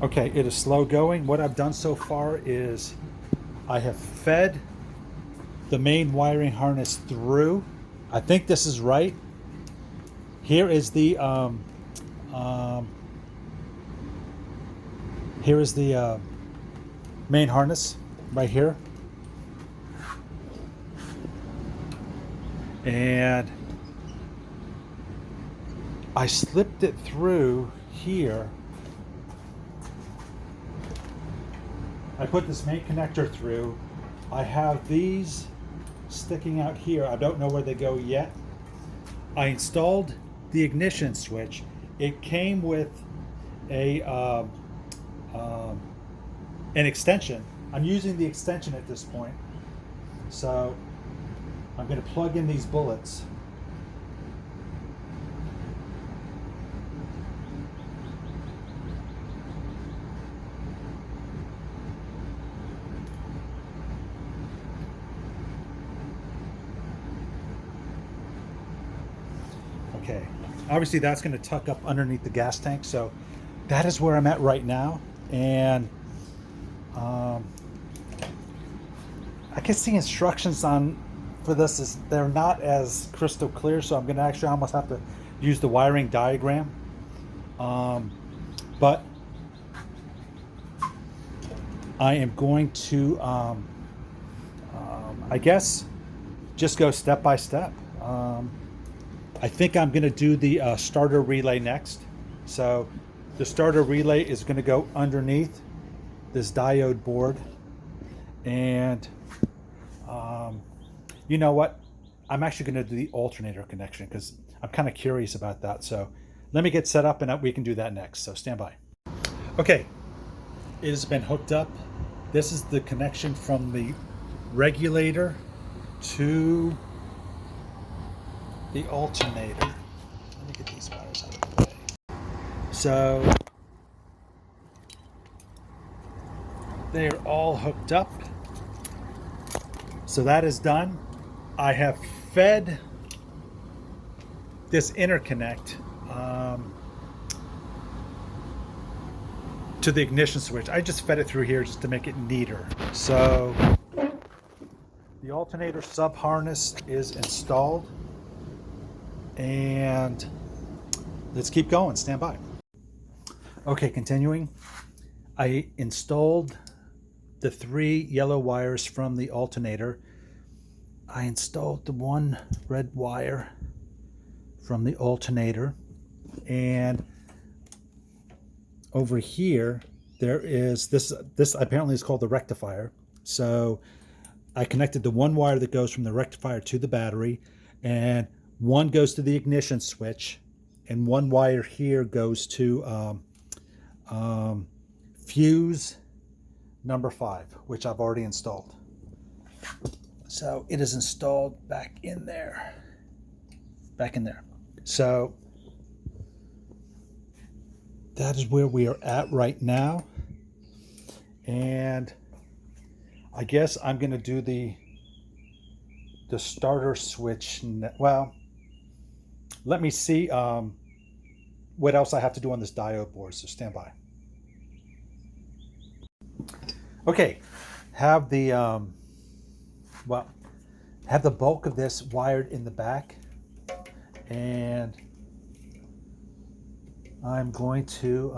Okay, it is slow going. What I've done so far is I have fed the main wiring harness through. I think this is right. Here is the um, here is the main harness right here, and I slipped it through here. I put this main connector through. I have these sticking out here. I don't know where they go yet. I installed the ignition switch. It came with a an extension. I'm using the extension at this point. So I'm going to plug in these bullets. Okay, obviously that's going to tuck up underneath the gas tank, so that is where I'm at right now. And I guess the instructions on for this is they're not as crystal clear, so I'm going to actually almost have to use the wiring diagram. But I am going to, I guess, just go step by step. I think I'm going to do the starter relay next. So the starter relay is going to go underneath this diode board. And you know what? I'm actually going to do the alternator connection because I'm kind of curious about that. So let me get set up and we can do that next. So stand by. Okay, it has been hooked up. This is the connection from the regulator to the alternator. Let me get these wires out of the way. So they are all hooked up. So that is done. I have fed this interconnect to the ignition switch. I just fed it through here just to make it neater. So the alternator sub harness is installed, and let's keep going. Stand by. Okay, continuing. I installed the 3 yellow wires from the alternator. I installed the 1 red wire from the alternator, and over here there is this apparently is called the rectifier. So I connected the 1 wire that goes from the rectifier to the battery, and 1 goes to the ignition switch, and 1 wire here goes to fuse number 5, which I've already installed. So it is installed back in there. So that is where we are at right now. And I guess I'm going to do the starter switch. Well, let me see what else I have to do on this diode board. So stand by. Okay, have the have the bulk of this wired in the back, and I'm going to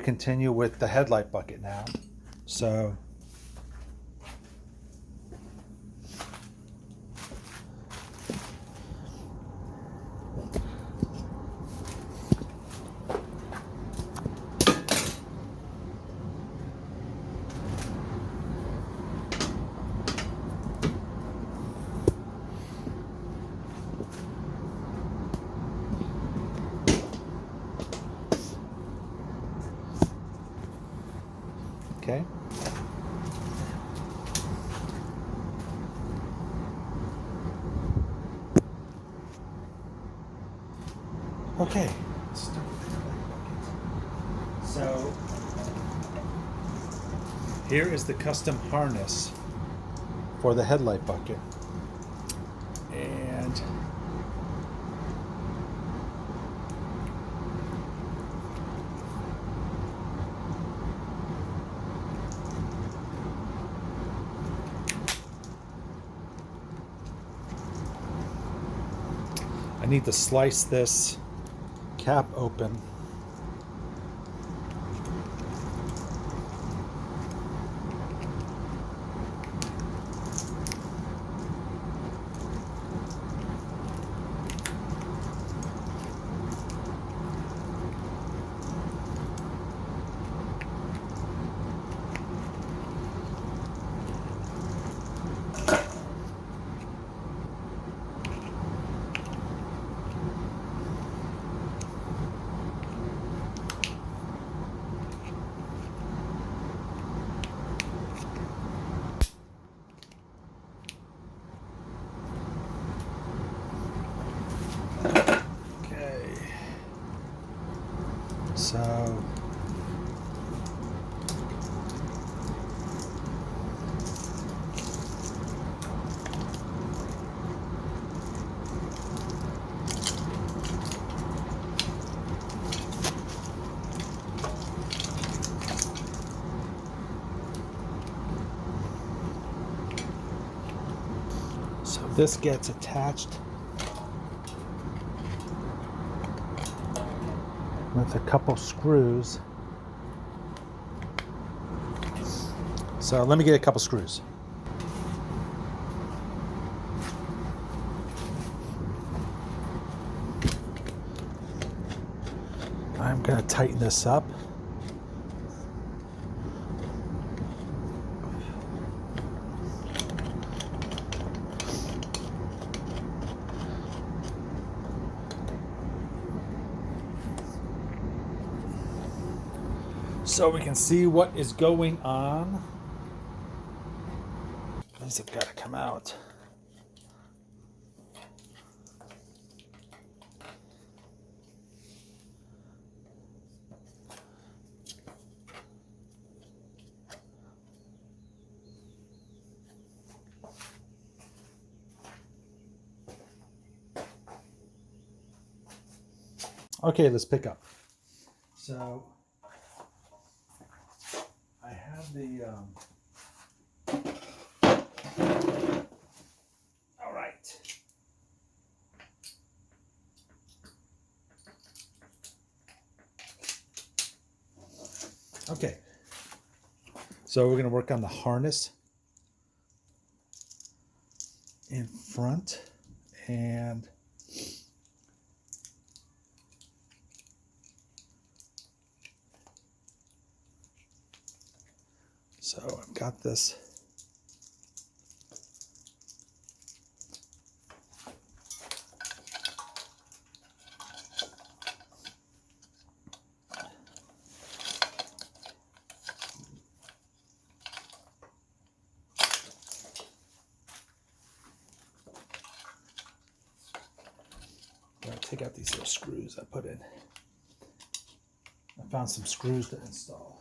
continue with the headlight bucket now. So okay. Okay, let's start with the headlight bucket. So here is the custom harness for the headlight bucket. And need to slice this cap open. So this gets attached with a couple screws. So let me get a couple screws. I'm going to tighten this up. So we can see what is going on. These have got to come out. Okay, let's pick up. So I have the all right. Okay. So we're going to work on the harness in front, and so I've got this. I'm going to take out these little screws I put in. I found some screws to install.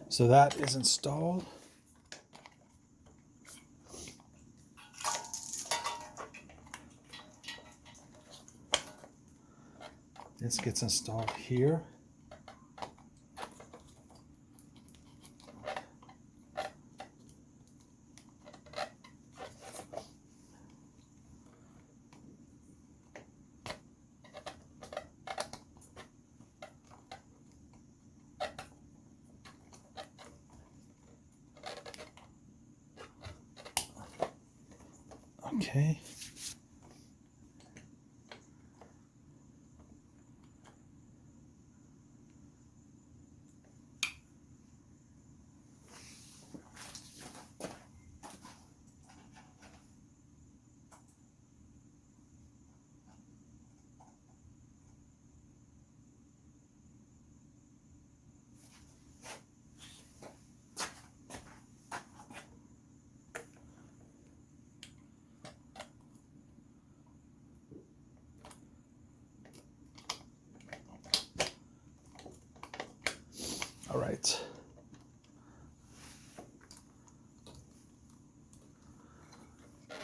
So that is installed. This gets installed here. Okay. All right.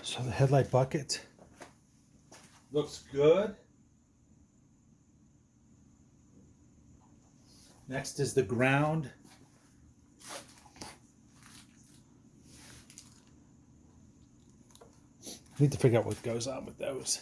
So the headlight bucket looks good. Next is the ground. Need to figure out what goes on with those.